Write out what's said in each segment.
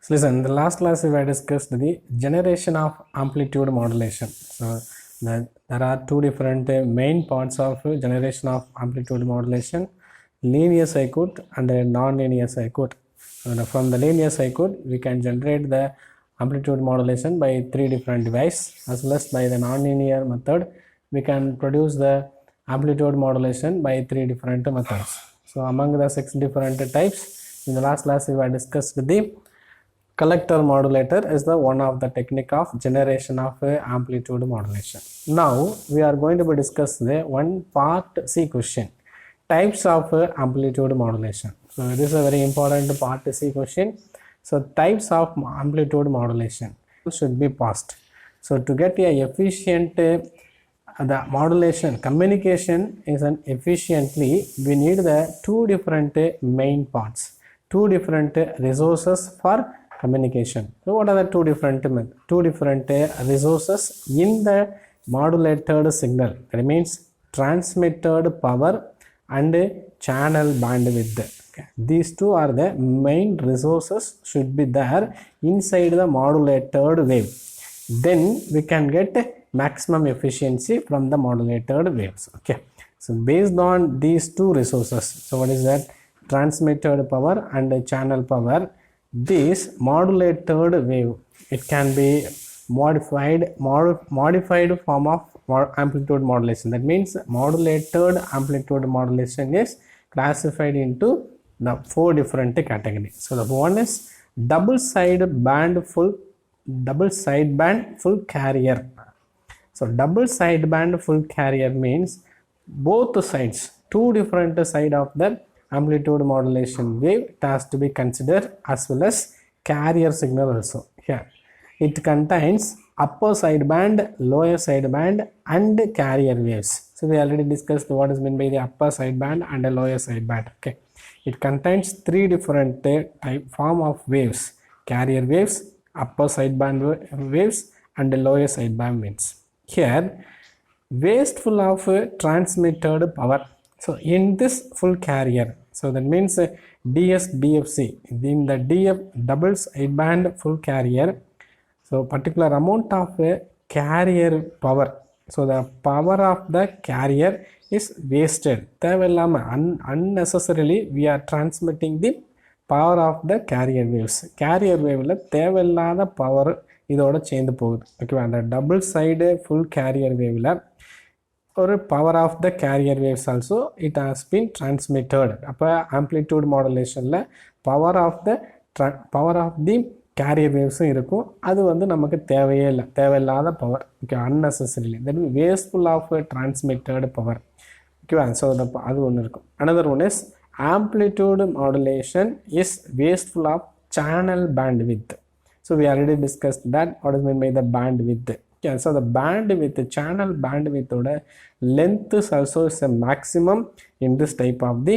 So listen, in the last class we have discussed the generation of amplitude modulation. So there are two different main parts of generation of amplitude modulation: linear circuit and a non-linear circuit. From the linear circuit, we can generate the amplitude modulation by three different devices, as well as by the non-linear method, we can produce the amplitude modulation by three different methods. So among the six different types, in the last class we have discussed the collector modulator is the one of the technique of generation of amplitude modulation. Now we are going to be discuss the one part C question, types of amplitude modulation. So this is a very important part C question. So types of amplitude modulation should be passed. So to get a efficient the modulation communication is an efficiently, we need the two different main parts, two different resources for communication. So what are the two different resources in the modulated signal? That means transmitted power and channel bandwidth. Okay. These two are the main resources should be there inside the modulated wave. Then we can get maximum efficiency from the modulated waves. Okay. So based on these two resources, so what is that? Transmitted power and channel power. This modulated wave, it can be modified form of amplitude modulation. That means modulated amplitude modulation is classified into the four different categories. So the one is double sideband full carrier. So double sideband full carrier means both sides, two different side of the amplitude modulation wave, it has to be considered, as well as carrier signal also. Here it contains upper sideband, lower sideband and carrier waves. So we already discussed what is meant by the upper sideband and the lower sideband. Okay, it contains three different type form of waves: carrier waves, upper sideband waves and the lower sideband waves. Here wasteful of transmitted power. So in this full carrier, so that means DSDFC, in the DF double sideband full carrier, so particular amount of carrier power, so the power of the carrier is wasted. Unnecessarily we are transmitting the power of the carrier waves. Carrier wave la தேவையில்லாத power இதோட சேர்ந்து போகுது. ஓகேவா? அந்த double side full carrier வேவ்ல or power of the carrier waves also it has been transmitted. அப்போ amplitude modulation ல power of the carrier waves இருக்கும். அது வந்து நமக்கு தேவையே இல்லை, தேவையில்லாத power. Okay, unnecessarily, that means wasteful of transmitted power. ஓகேவா? ஸோ அது ஒன்று இருக்கும். Another one is amplitude modulation is wasteful of channel bandwidth. So we already discussed that what is meant by the bandwidth. Okay, so the bandwidth, channel bandwidth length is also is a maximum in this type of the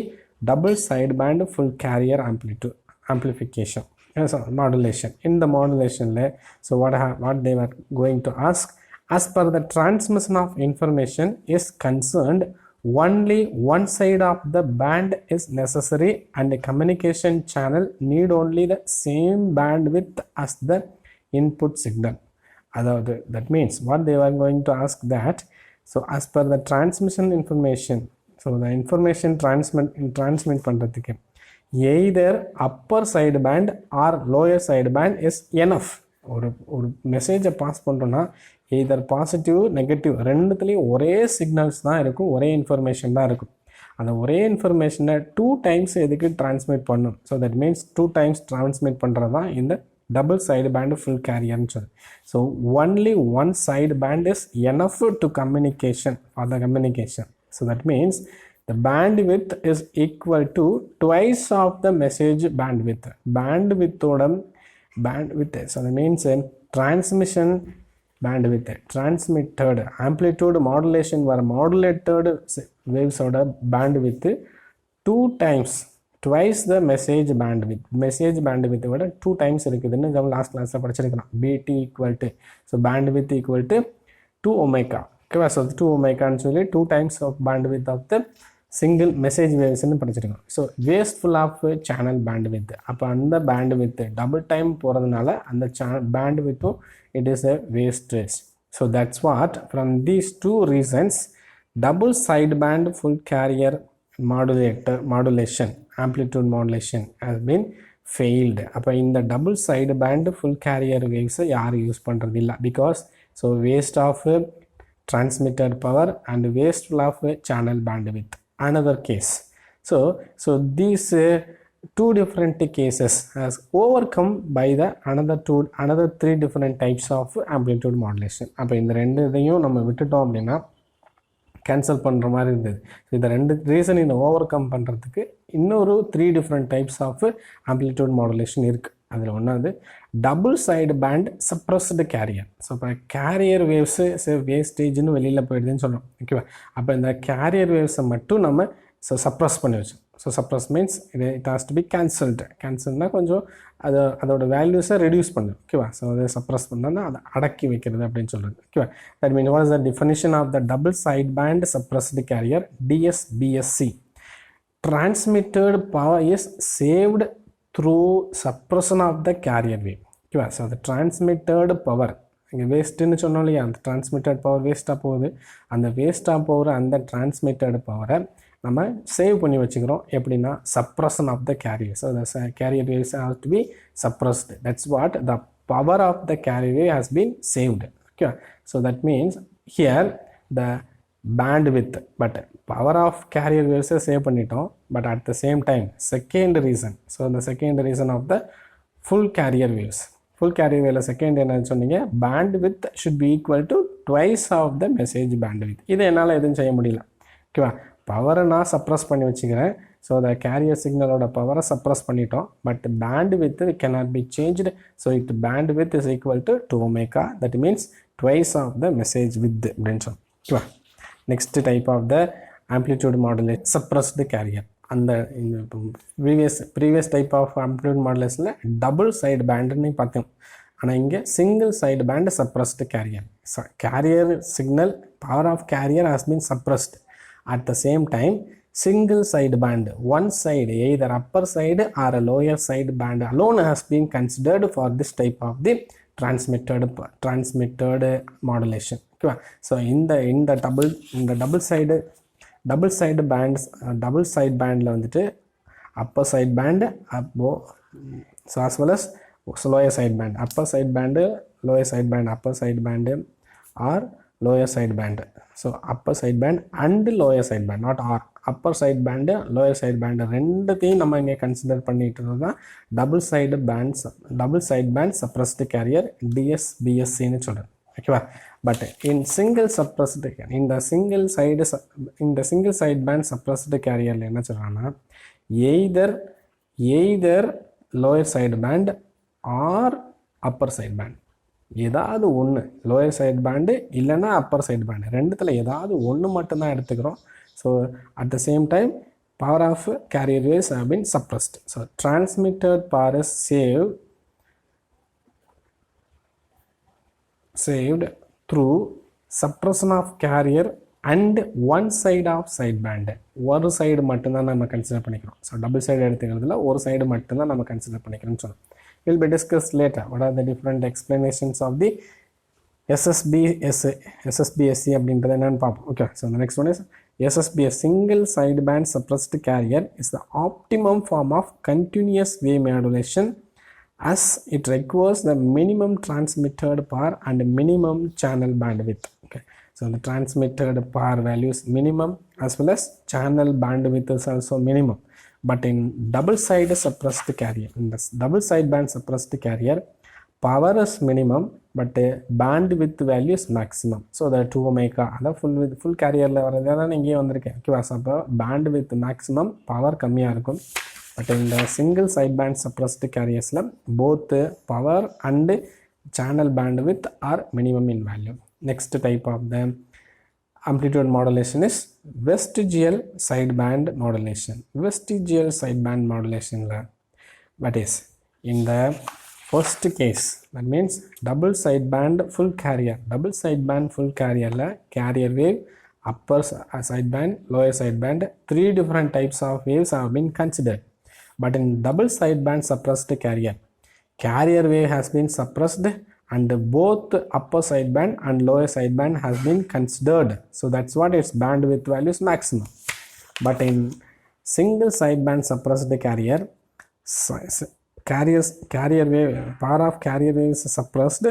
double sideband full carrier amplification. So modulation, in the modulation, so what they were going to ask, as per the transmission of information is concerned, only one side of the band is necessary and the communication channel need only the same bandwidth as the input signal. That means what they were going to ask that, so as per the transmission information, so the information transmit பண்றதுக்கு either upper sideband or lower sideband is enough. ஒரு மெசேஜை pass பண்ணுறோன்னா either positive negative ரெண்டுத்துலேயும் ஒரே signals தான் இருக்கும், ஒரே information தான் இருக்கும். அந்த ஒரே இன்ஃபர்மேஷனை 2 times எதுக்கு டிரான்ஸ்மிட் பண்ணும்? So that means 2 times transmit பண்ணுறது தான் இந்த double sideband full carrier. So only one sideband is enough to communication for the communication. So that means the bandwidth is equal to twice of the message bandwidth. Bandwidth, so that means transmission bandwidth, transmitted amplitude modulation were modulated waves order bandwidth 2 times, twice the message bandwidth விட 2 times இருக்குதுன்னு நம்ம last கிளாஸ்ல படிச்சிருக்கலாம். BT equal to, so bandwidth equal to 2 omega. ஓகேவா? So 2 omega ன்னு சொல்லி 2 times of bandwidth of the single message வேவ்ஸ்ன்னு படிச்சிருக்கோம். So wasteful of channel bandwidth, அப்போ அந்த பேண்ட்வித் டபுள் டைம் போகிறதுனால அந்த பேண்ட்வித்தும் it is a wastage. So that's what from these two reasons double sideband full carrier modulation amplitude modulation has been failed. அப்போ இந்த double sideband full carrier waves யாரும் use பண்ணுறது இல்லை, because so waste of transmitted power and wasteful of channel bandwidth. Another case. So these two different cases has overcome by the another three different types of amplitude modulation. அப்போ இந்த ரெண்டு இதையும் நம்ம விட்டுட்டோம் அப்படின்னா கேன்சல் பண்ணுற மாதிரி இருந்தது. ஸோ இந்த ரெண்டு ரீசன் இந்த ஓவர் கம் பண்ணுறதுக்கு இன்னொரு 3 different types of amplitude modulation இருக்குது. அதில் ஒன்றாவது double side band suppressed carrier. So இப்போ கேரியர் வேவ்ஸு வேஸ்டேஜ்னு வெளியில் போயிடுதுன்னு சொல்கிறோம், ஓகேவா. அப்போ இந்த கேரியர் வேவ்ஸை மட்டும் நம்ம சப்ரஸ் பண்ணி வச்சோம். So suppress means it has to be கேன்சல்னா கொஞ்சம் அதோட வேல்யூஸை ரெடியூஸ் பண்ணுது, ஓகேவா. ஸோ அதை சப்ரஸ் பண்ணால் அதை அடக்கி வைக்கிறது அப்படின்னு சொல்கிறது, ஓகேவா. That mean what is the definition of the double side band suppressed carrier, DSBSC. Transmitted power is saved through suppression of the carrier wave, ஓகேவா. ஸோ அந்த டிரான்ஸ்மிட்டட் பவர் இங்கே வேஸ்ட்டுன்னு சொன்னோம் இல்லையா, அந்த டிரான்ஸ்மிட்டட் பவர் வேஸ்ட்டாக போகுது. அந்த வேஸ்ட்டாக போகிற அந்த டிரான்ஸ்மிட்டட் பவரை நம்ம சேவ் பண்ணி வச்சுக்கிறோம். எப்படின்னா suppression of the carrier. So the carrier waves have to be suppressed. That's what the power of the carrier wave has been saved, okay. So that means here the bandwidth, but power of carrier வேவ்ஸை save பண்ணிட்டோம். But at the same time second reason, so the second reason of the full carrier waves. full carrier wave second என்னன்னு சொன்னீங்க, bandwidth should be equal to twice of the message bandwidth. இது என்னால் எதுவும் செய்ய முடியல, ஓகேவா. பவரை நான் சப்ரஸ் பண்ணி வச்சுக்கிறேன். ஸோ த கேரியர் சிக்னலோட பவரை சப்ரஸ் பண்ணிட்டோம். But bandwidth cannot be changed. So it bandwidth is equal to 2 omega. That means twice of the message with அப்படின்னு சொல்லலாம், ஓகேவா. Next type of the amplitude modulation suppressed carrier. அந்த previous type of amplitude மாடுலேஷனில் double side பேண்டுன்னு பார்த்தோம். ஆனால் இங்கே single side band suppressed carrier. Carrier signal power of carrier has been suppressed. At the same time, single side band, one side, either upper side or a lower side band alone has been considered for this type of the transmitted modulation, okay. So in the double side bands, double side band la vandu upper side band so as well as lower side band, upper side band, lower side band, upper side band or lower side band. So upper side band and lower side band, not or. upper side band, lower side band ரெண்டுத்தையும் நம்ம இங்கே consider பண்ணிட்டு தான் double side band suppressed carrier DSBSCன்னு சொல்கிறேன், ஓகேவா. But in single suppressed இந்த single side band suppressed கேரியரில் என்ன சொல்கிறாங்கன்னா, either lower side band or upper side band, ஏதாவது ஒன்று லோயர் சைடு பேண்டு இல்லைன்னா அப்பர் சைடு பேண்டு, ரெண்டுத்தில் ஏதாவது ஒன்று மட்டும்தான் எடுத்துக்கிறோம். So at the same time power of carrier waves have been suppressed. So transmitted power is saved through suppression of carrier and one side of side band. ஒரு side மட்டும்தான் நம்ம consider பண்ணிக்கிறோம். So double side எடுத்துக்கிறதுல ஒரு side மட்டும்தான் நம்ம consider பண்ணிக்கிறோம்னு சொன்னோம். Will be discussed later. What are the different explanations of the SSBSC அப்படின்றது என்னன்னு பார்ப்போம், okay. So the next one is SSBS, single sideband suppressed carrier is the optimum form of continuous wave modulation as it requires the minimum transmitted power and minimum channel bandwidth, okay. So the transmitted power value is minimum as well as channel bandwidth is also minimum. But in double side suppressed carrier, in this double sideband suppressed carrier, power is minimum but bandwidth value is maximum. So the 2 omega அந்த full carrierல வரதுதான் இங்கே வந்திருக்கேன், ஓகேவா. அப்போ bandwidth maximum, power கம்மியாக இருக்கும். But இந்த single sideband suppressed carriersல both power and channel bandwidth are minimum in value. Next type of the amplitude modulation is vestigial sideband modulation. Vestigial sideband modulation that is in the first case, that means double sideband full carrier la carrier wave upper sideband, lower sideband, 3 different types of waves have been considered. But in double sideband suppressed carrier wave has been suppressed and both upper sideband and lower sideband has been considered. So that's what its bandwidth value is maximum. But in single sideband suppressed carrier wave, power of carrier wave is suppressed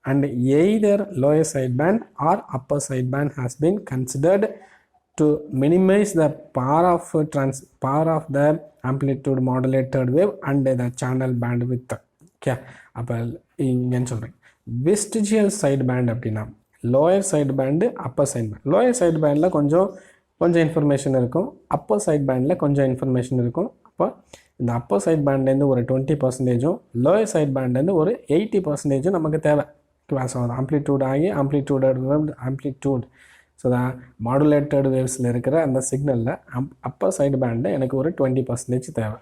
and either lower sideband or upper sideband has been considered to minimize the power of the amplitude modulated wave and the channel bandwidth. Okay, அப்போ இங்கன்னு சொல்கிறேன் vestigial side band அப்படின்னா lower side band upper side band. Lower side பேண்டில் கொஞ்சம் information இருக்கும், Appar side பேண்டில் கொஞ்சம் information இருக்கும். அப்போ இந்த அப்பர் சைடு பேண்ட்லேருந்து ஒரு 20%, லோயர் சைடு பேண்ட்லேருந்து ஒரு 80% நமக்கு தேவை. ஸோ அது ஆம்ப்ளிடியூட் ஆகி ஆம்ப்ளிடியூட் ஸோ த மாடுலேட்டட் வேவ்ஸில் இருக்கிற அந்த சிக்னலில் அப்பர் சைடு பேண்டில் எனக்கு ஒரு 20% தேவை.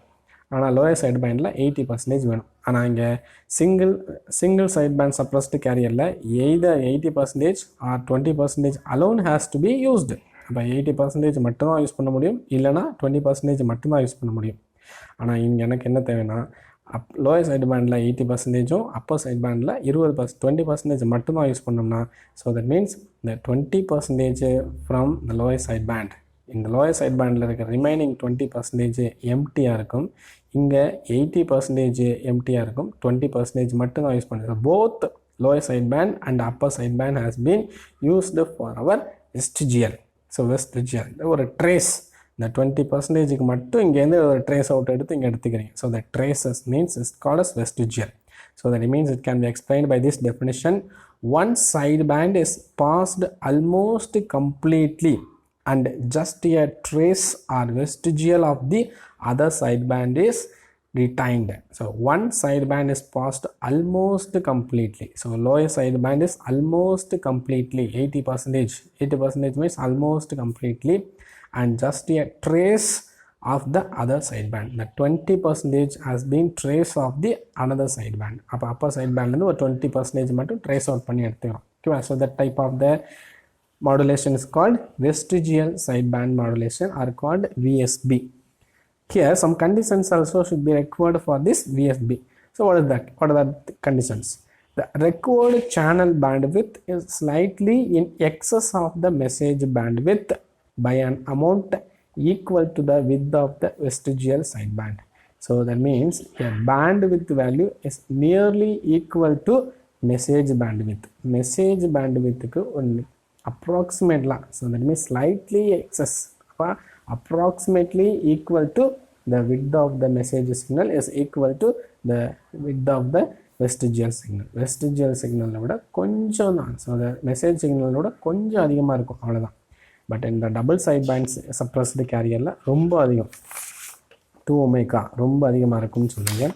ஆனால் லோயர் சைடு பேண்டில் 80% வேணும். ஆனால் இங்கே சிங்கிள் சைடு பேண்ட் சப்ரஸ்டு கேரியரில் either 80% or 20% alone has to be used. அப்போ 80% மட்டும்தான் யூஸ் பண்ண முடியும், இல்லைனா 20% மட்டும்தான் யூஸ் பண்ண முடியும். ஆனால் இங்கே எனக்கு என்ன தேவைன்னா லோயர் சைடு பேண்டில் 80%, அப்பர் சைடு பேண்டில் 20% மட்டும்தான் யூஸ் பண்ணோம்னா, ஸோ தட் மீன்ஸ் இந்த 20% from the lower side band, இந்த லோயர் சைடு பேண்டில் இருக்கிற ரிமைனிங் 20% எம்டியாக இருக்கும். இங்கே 80% எம்டியாக இருக்கும், 20% மட்டும்தான் யூஸ் பண்ணுறோம். Both lower side band and upper side band has been used for our vestigial. So vestigial ஒரு ட்ரேஸ், இந்த 20%க்கு மட்டும் இங்கேருந்து ஒரு ட்ரேஸ் அவுட் எடுத்து இங்கே எடுத்துக்கிறீங்க. So the traces means is called as vestigial. So that means it can be explained by this definition. One side band is passed almost completely and just a trace or vestigial of the other sideband is retained. So one sideband is passed almost completely. So lower sideband is almost completely 80%. 80% means almost completely, and just a trace of the other sideband. The 20% has been trace of the another sideband. அப்போ upper sideband ஒரு 20% மட்டும் trace out பண்ணி எடுத்துக்கிறோம். Okay, so that type of the modulation is called vestigial sideband modulation or called VSB. Here some conditions also should be required for this VSB. So what is that? What are the conditions? The required channel bandwidth is slightly in excess of the message bandwidth by an amount equal to the width of the vestigial sideband. So that means a bandwidth value is nearly equal to message bandwidth. Message bandwidth ku approximately, so that means slightly excess, approximately equal to the width of the message signal is equal to the width of the vestigial signal. Vestigial signal விட கொஞ்சம் தான், so the message signal விட கொஞ்சம் அதிகமாக இருக்கும், அவ்வளோதான். But இந்த double side pants suppressed கேரியரில் ரொம்ப அதிகம், 2 omega ரொம்ப அதிகமாக இருக்கும்னு சொல்லுங்க.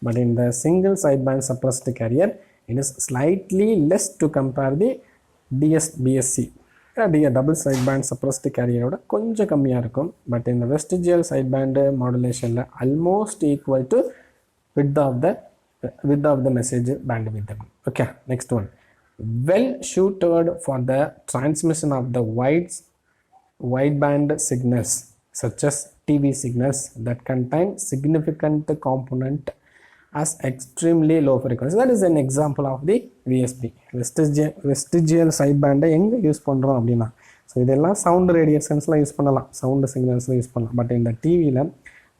பட் இந்த single side band suppressed carrier it is slightly less to compare the DSBSC double side band suppressed கேரியரோட கொஞ்சம் கம்மியாக இருக்கும். பட் இந்த வெஸ்டிஜியல் சைட் பேண்டு மாடுலேஷனில் almost equal to width of the message bandwidth. Okay, next one. Well suited for the transmission of the wideband signals such as TV signals that contain significant component as extremely low frequency. That is an example of the VSB. Vestigial sideband எங்கே use பண்ணுறோம் அப்படின்னா, so இதெல்லாம் sound ரேடியேஷன்ஸ்லாம் use பண்ணலாம், sound சிக்னல்ஸ்லாம் use பண்ணலாம். But இந்த டிவியில்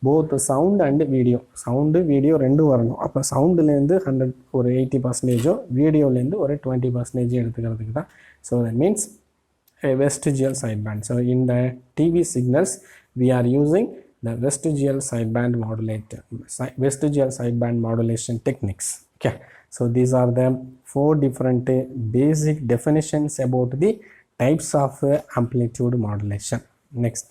both sound and video, sound video ரெண்டும் வரணும். அப்போ சவுண்டுலேருந்து 100 ஒரு 80%, வீடியோலேருந்து ஒரு 20% எடுத்துக்கிறதுக்கு தான். So that means vestigial sideband. So in the TV signals we are using the vestigial sideband modulation techniques. Okay, so these are the 4 different basic definitions about the types of amplitude modulation. Next